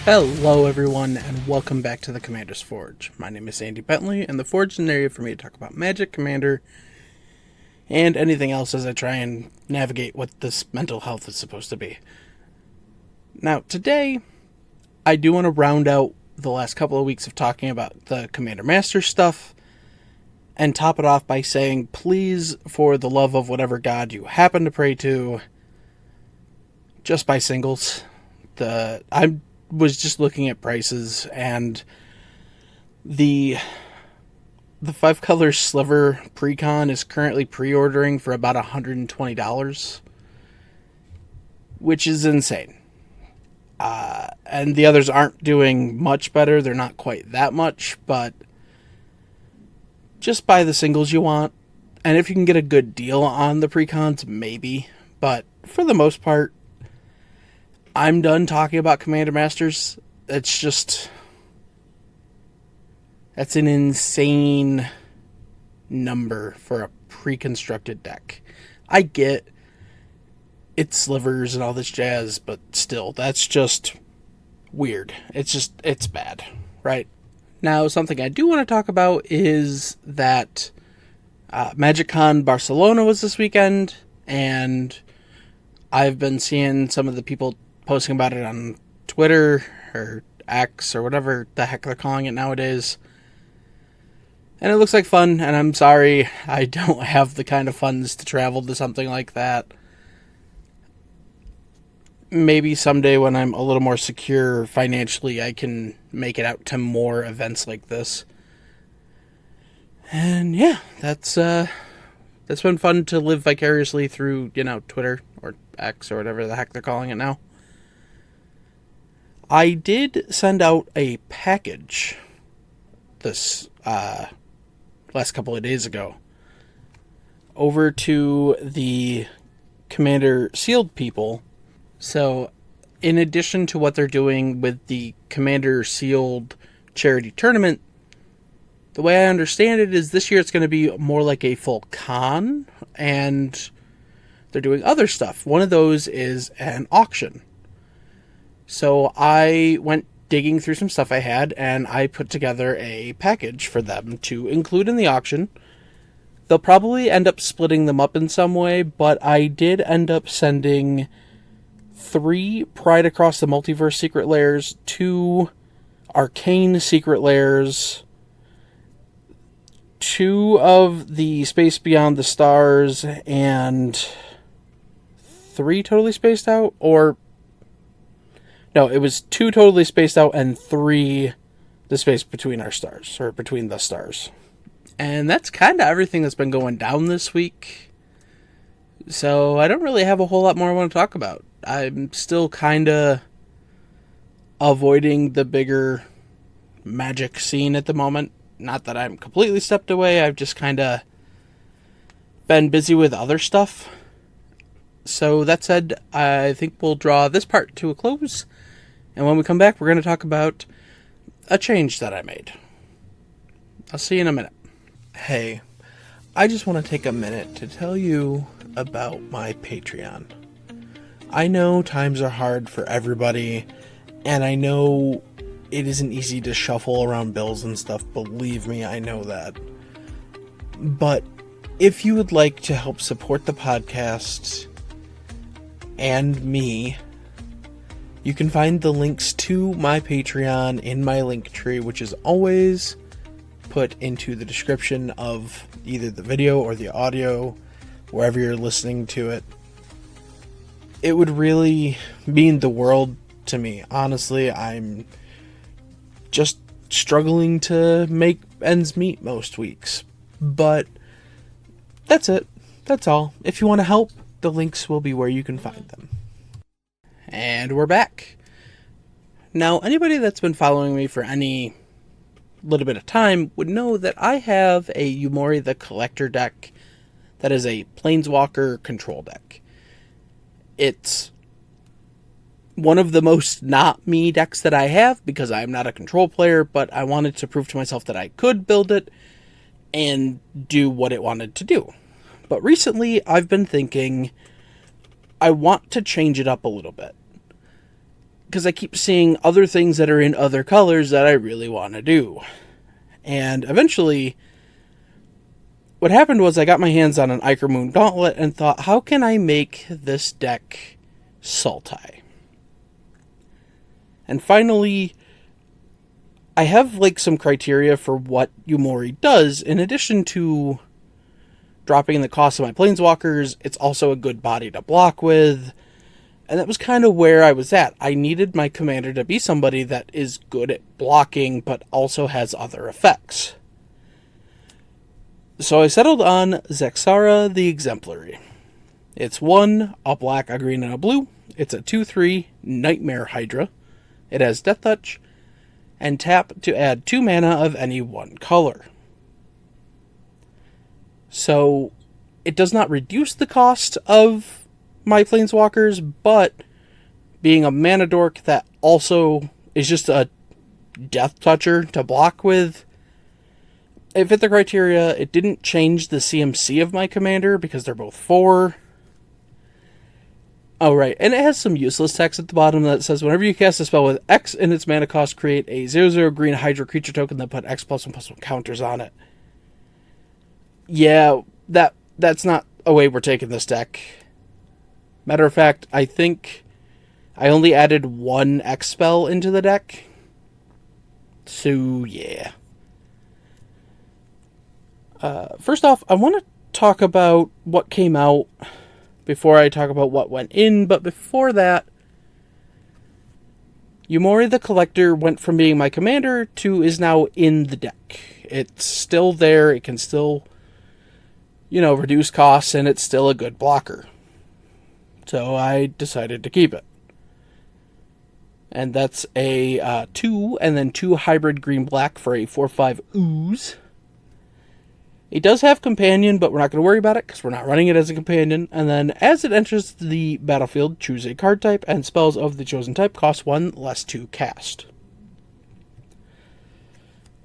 Hello everyone, and welcome back to the Commander's Forge. My name is Andy Bentley, and the Forge is an area for me to talk about Magic, Commander, and anything else as I try and navigate what this mental health is supposed to be. Now, today, I do want to round out the last couple of weeks of talking about the Commander Master stuff, and top it off by saying, please, for the love of whatever god you happen to pray to, just buy singles. I was just looking at prices, and the 5-color sliver pre-con is currently pre-ordering for about $120, which is insane. And the others aren't doing much better. They're not quite that much, but just buy the singles you want. And if you can get a good deal on the pre-cons, maybe. But for the most part, I'm done talking about Commander Masters. That's an insane number for a pre-constructed deck. I get it's slivers and all this jazz, but still, that's just weird. It's bad, right? Now, something I do want to talk about is that MagicCon Barcelona was this weekend, and I've been seeing some of the people posting about it on Twitter or X or whatever the heck they're calling it nowadays. And it looks like fun, and I'm sorry I don't have the kind of funds to travel to something like that. Maybe someday when I'm a little more secure financially, I can make it out to more events like this. And yeah, that's been fun to live vicariously through, Twitter or X or whatever the heck they're calling it now. I did send out a package this last couple of days ago over to the Commander Sealed people. So, in addition to what they're doing with the Commander Sealed charity tournament, the way I understand it is this year it's going to be more like a full con, and they're doing other stuff. One of those is an auction. So I went digging through some stuff I had, and I put together a package for them to include in the auction. They'll probably end up splitting them up in some way, but I did end up sending 3 Pride Across the Multiverse secret layers, 2 Arcane secret layers, 2 of the Space Beyond the Stars, and 3 totally spaced out, No, it was 2 totally spaced out and 3 the space between our stars, or between the stars. And that's kind of everything that's been going down this week. So I don't really have a whole lot more I want to talk about. I'm still kind of avoiding the bigger Magic scene at the moment. Not that I'm completely stepped away, I've just kind of been busy with other stuff. So that said, I think we'll draw this part to a close. And when we come back, we're going to talk about a change that I made. I'll see you in a minute. Hey, I just want to take a minute to tell you about my Patreon. I know times are hard for everybody, and I know it isn't easy to shuffle around bills and stuff. Believe me, I know that. But if you would like to help support the podcast and me, you can find the links to my Patreon in my link tree, which is always put into the description of either the video or the audio, wherever you're listening to it. It would really mean the world to me. Honestly, I'm just struggling to make ends meet most weeks. But that's it. That's all. If you want to help, the links will be where you can find them. And we're back. Now, anybody that's been following me for any little bit of time would know that I have a Yumori the Collector deck that is a Planeswalker control deck. It's one of the most not me decks that I have because I'm not a control player, but I wanted to prove to myself that I could build it and do what it wanted to do. But recently, I've been thinking I want to change it up a little bit. because I keep seeing other things that are in other colors that I really want to do. And eventually, what happened was I got my hands on an Iker Moon Gauntlet and thought, how can I make this deck sultai? And finally, I have like some criteria for what Yumori does. In addition to dropping the cost of my planeswalkers, it's also a good body to block with. And that was kind of where I was at. I needed my commander to be somebody that is good at blocking, but also has other effects. So I settled on Zexara the Exemplary. It's 1, a black, a green, and a blue. It's a 2/3 Nightmare Hydra. It has Death Touch, and tap to add 2 mana of any one color. So it does not reduce the cost of my planeswalkers, but being a mana dork that also is just a death toucher to block with, it fit the criteria. It didn't change the CMC of my commander because they're both 4. Oh, right. And it has some useless text at the bottom that says, whenever you cast a spell with X in its mana cost, create a 0/0 green Hydra creature token that put X +1/+1 counters on it. Yeah, that's not a way we're taking this deck. Matter of fact, I think I only added 1 X spell into the deck. So, yeah. First off, I want to talk about what came out before I talk about what went in, but before that, Yumori the Collector went from being my commander to is now in the deck. It's still there, it can still, reduce costs, and it's still a good blocker. So I decided to keep it. And that's a 2, and then 2 hybrid green-black for a 4/5 ooze. It does have companion, but we're not going to worry about it because we're not running it as a companion. And then as it enters the battlefield, choose a card type, and spells of the chosen type cost 1 less to cast.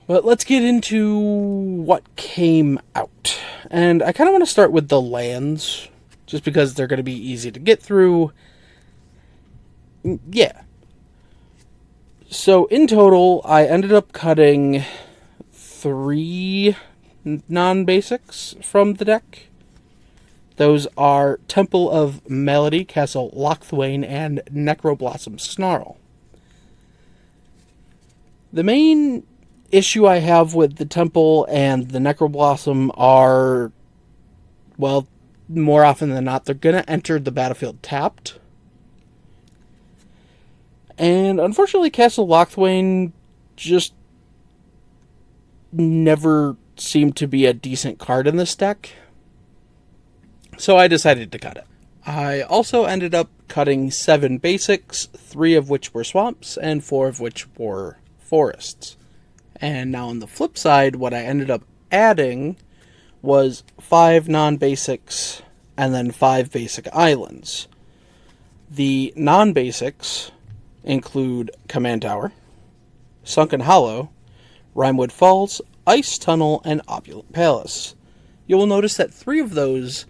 But let's get into what came out. And I kind of want to start with the lands, just because they're going to be easy to get through. Yeah. So in total, I ended up cutting 3 non-basics from the deck. Those are Temple of Melody, Castle Lochthwain, and Necroblossom Snarl. The main issue I have with the Temple and the Necroblossom are, well, more often than not, they're going to enter the battlefield tapped. And unfortunately, Castle Lochthwain just never seemed to be a decent card in this deck. So I decided to cut it. I also ended up cutting 7 basics, 3 of which were swamps, and 4 of which were forests. And now on the flip side, what I ended up adding was 5 non-basics and then 5 basic islands. The non-basics include Command Tower, Sunken Hollow, Rimewood Falls, Ice Tunnel, and Opulent Palace. You will notice that 3 of those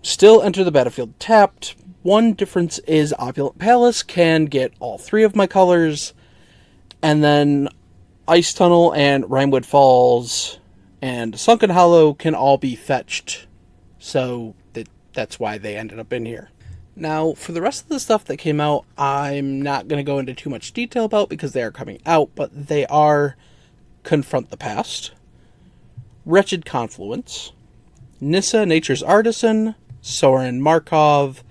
still enter the battlefield tapped. One difference is Opulent Palace can get all 3 of my colors, and then Ice Tunnel and Rimewood Falls and Sunken Hollow can all be fetched. So that's why they ended up in here. Now, for the rest of the stuff that came out, I'm not going to go into too much detail about because they are coming out, but they are Confront the Past, Wretched Confluence, Nissa, Nature's Artisan, Soren Markov,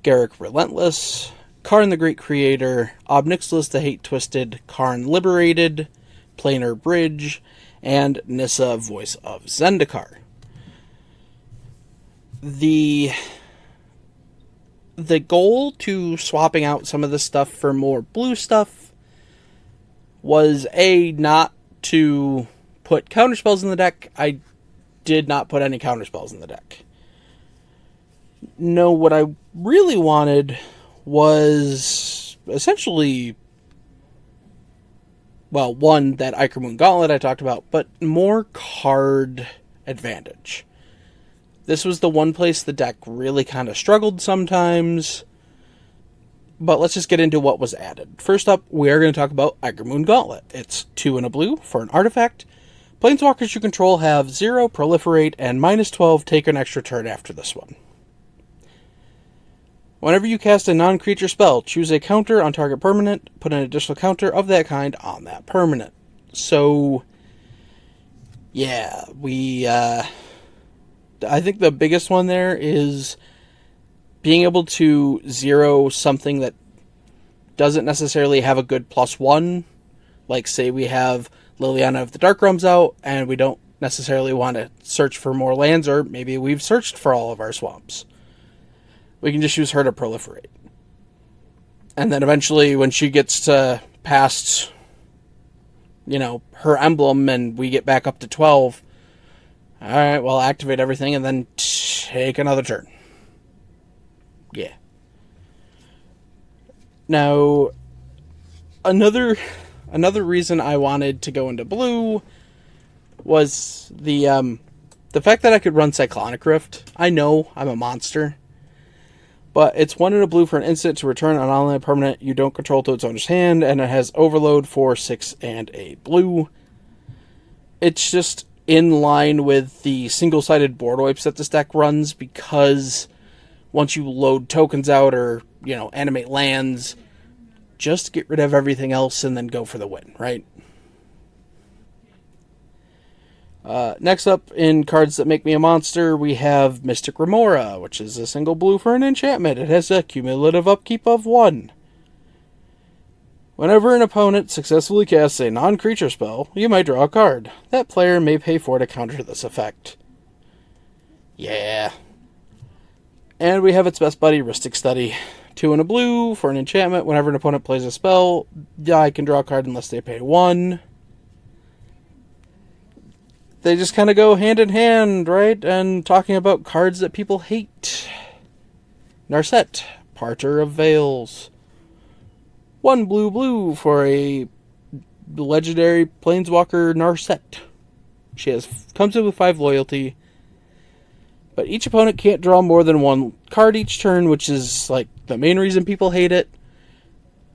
Garrick Relentless, Karn the Great Creator, Obnixilis the Hate Twisted, Karn Liberated, Planar Bridge, and Nissa, Voice of Zendikar. The goal to swapping out some of the stuff for more blue stuff was not to put counterspells in the deck. I did not put any counterspells in the deck. No, what I really wanted was essentially, well, one, that Iker Moon Gauntlet I talked about, but more card advantage. This was the one place the deck really kind of struggled sometimes. But let's just get into what was added. First up, we are going to talk about Moon Gauntlet. It's 2 and a blue for an artifact. Planeswalkers you control have 0, proliferate, and -12 take an extra turn after this one. Whenever you cast a non-creature spell, choose a counter on target permanent, put an additional counter of that kind on that permanent. So, yeah, I think the biggest one there is being able to 0 something that doesn't necessarily have a good +1. Like, say we have Liliana of the Dark Realms out, and we don't necessarily want to search for more lands, or maybe we've searched for all of our swamps. We can just use her to proliferate. And then eventually, when she gets to past, her emblem, and we get back up to 12, alright, well, activate everything, and then take another turn. Yeah. Now, another reason I wanted to go into blue was the fact that I could run Cyclonic Rift. I know I'm a monster, but it's 1 and a blue for an instant to return an online permanent you don't control to its owner's hand, and it has Overload for 6 and a blue. It's just in line with the single-sided board wipes that this deck runs, because once you load tokens out or, animate lands, just get rid of everything else and then go for the win, right? Next up, in cards that make me a monster, we have Mystic Remora, which is a single blue for an enchantment. It has a cumulative upkeep of 1. Whenever an opponent successfully casts a non-creature spell, you may draw a card. That player may pay 4 to counter this effect. Yeah. And we have its best buddy, Rhystic Study. 2 and a blue for an enchantment. Whenever an opponent plays a spell, I can draw a card unless they pay 1. They just kind of go hand in hand, right? And talking about cards that people hate. Narset, Parter of Veils. 1 blue for a legendary Planeswalker Narset. She comes in with 5 loyalty. But each opponent can't draw more than 1 card each turn, which is like the main reason people hate it.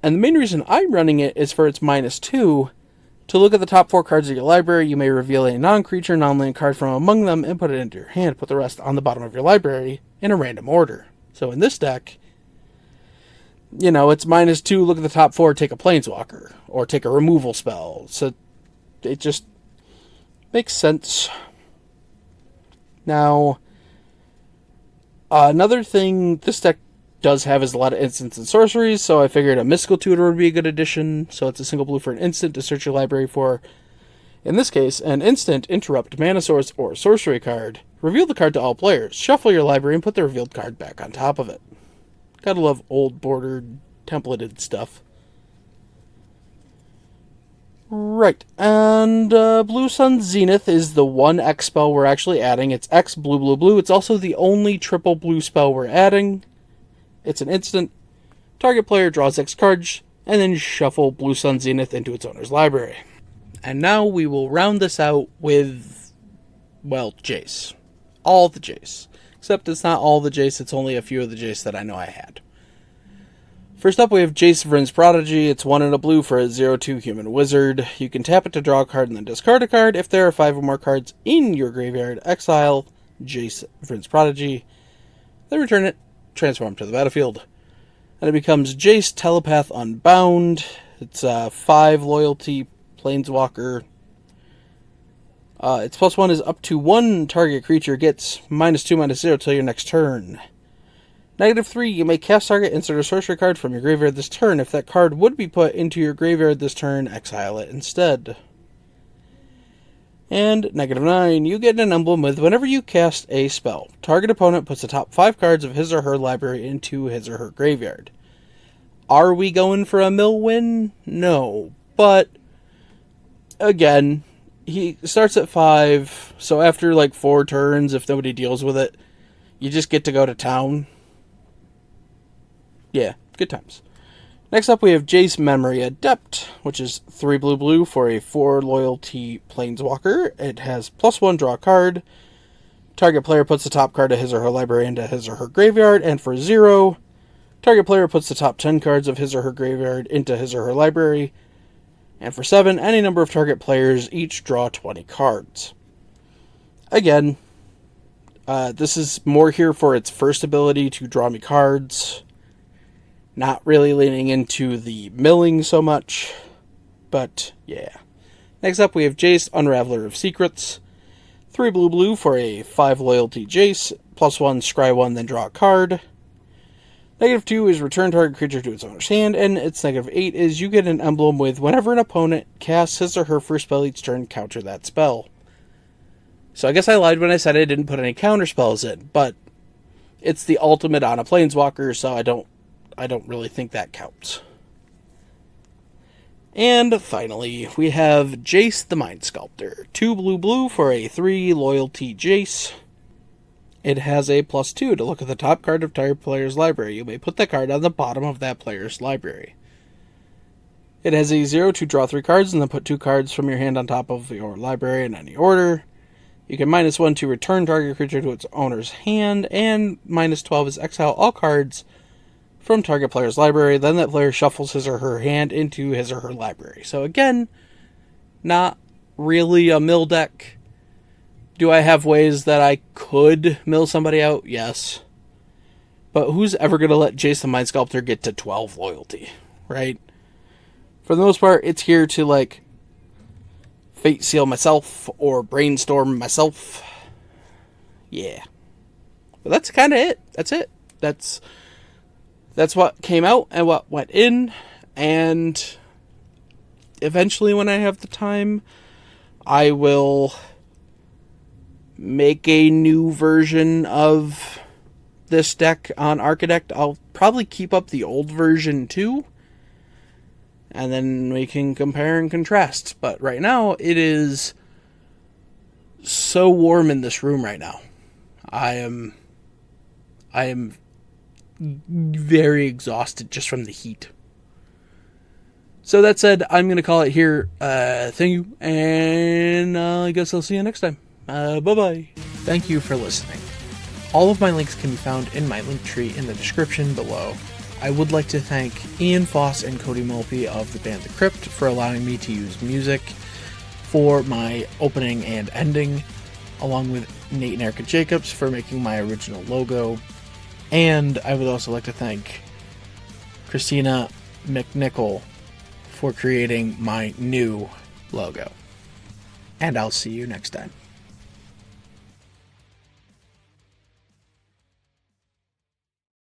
And the main reason I'm running it is for its -2. To look at the top 4 cards of your library, you may reveal a non-creature, non-land card from among them and put it into your hand. Put the rest on the bottom of your library in a random order. So in this deck, it's -2, look at the top 4, take a Planeswalker. Or take a removal spell. So it just makes sense. Now, another thing this deck does have is a lot of instants and sorceries, so I figured a Mystical Tutor would be a good addition. So it's a single blue for an instant to search your library for, in this case, an instant interrupt mana source or sorcery card. Reveal the card to all players. Shuffle your library and put the revealed card back on top of it. Gotta love old bordered, templated stuff. Right, and Blue Sun Zenith is the one X spell we're actually adding. It's X blue. It's also the only triple blue spell we're adding. It's an instant. Target player draws X cards, and then shuffle Blue Sun Zenith into its owner's library. And now we will round this out with, Jace. All the Jace. Except it's not all the Jace, it's only a few of the Jace that I know I had. First up, we have Jace Vryn's Prodigy. It's 1 and a blue for a 0/2 human wizard. You can tap it to draw a card and then discard a card. If there are 5 or more cards in your graveyard, exile Jace Vryn's Prodigy. Then return it, transform to the battlefield. And it becomes Jace Telepath Unbound. It's a 5 loyalty Planeswalker. Its +1 is up to 1 target creature gets -2/-0 till your next turn. -3, you may cast target, insert a sorcery card from your graveyard this turn. If that card would be put into your graveyard this turn, exile it instead. And -9, you get an emblem with whenever you cast a spell, target opponent puts the top 5 cards of his or her library into his or her graveyard. Are we going for a mill win? No. But, again, he starts at 5, so after 4 turns, if nobody deals with it, you just get to go to town. Yeah, good times. Next up, we have Jace Memory Adept, which is 3 blue for a 4 loyalty Planeswalker. It has +1, draw a card. Target player puts the top card of his or her library into his or her graveyard, and for 0, Target player puts the top 10 cards of his or her graveyard into his or her library. And for 7, any number of target players each draw 20 cards. Again, this is more here for its first ability to draw me cards. Not really leaning into the milling so much. But, yeah. Next up, we have Jace, Unraveler of Secrets. 3 blue for a 5 loyalty Jace. +1, scry 1, then draw a card. -2 is return target creature to its owner's hand, and its -8 is you get an emblem with whenever an opponent casts his or her first spell each turn, counter that spell. So I guess I lied when I said I didn't put any counter spells in, but it's the ultimate on a planeswalker, so I don't really think that counts. And finally, we have Jace the Mind Sculptor. 2 blue for a 3 loyalty Jace. It has a +2 to look at the top card of target player's library. You may put that card on the bottom of that player's library. It has a 0 to draw 3 cards and then put 2 cards from your hand on top of your library in any order. You can -1 to return target creature to its owner's hand, and -12 is exile all cards from target player's library. Then that player shuffles his or her hand into his or her library. So again, not really a mill deck. Do I have ways that I could mill somebody out? Yes. But who's ever going to let Jace the Mind Sculptor get to 12 loyalty, right? For the most part, it's here to, Fate Seal myself or Brainstorm myself. Yeah. But that's kind of it. That's it. That's what came out and what went in. And eventually, when I have the time, I will make a new version of this deck on Architect. I'll probably keep up the old version too, and then we can compare and contrast. But right now, it is so warm in this room right now. I am very exhausted just from the heat. So that said, I'm going to call it here. Thank you, and I guess I'll see you next time. Bye-bye. Thank you for listening. All of my links can be found in my link tree in the description below. I would like to thank Ian Foss and Cody Mulpey of the band The Crypt for allowing me to use music for my opening and ending, along with Nate and Erica Jacobs for making my original logo. And I would also like to thank Christina McNichol for creating my new logo. And I'll see you next time.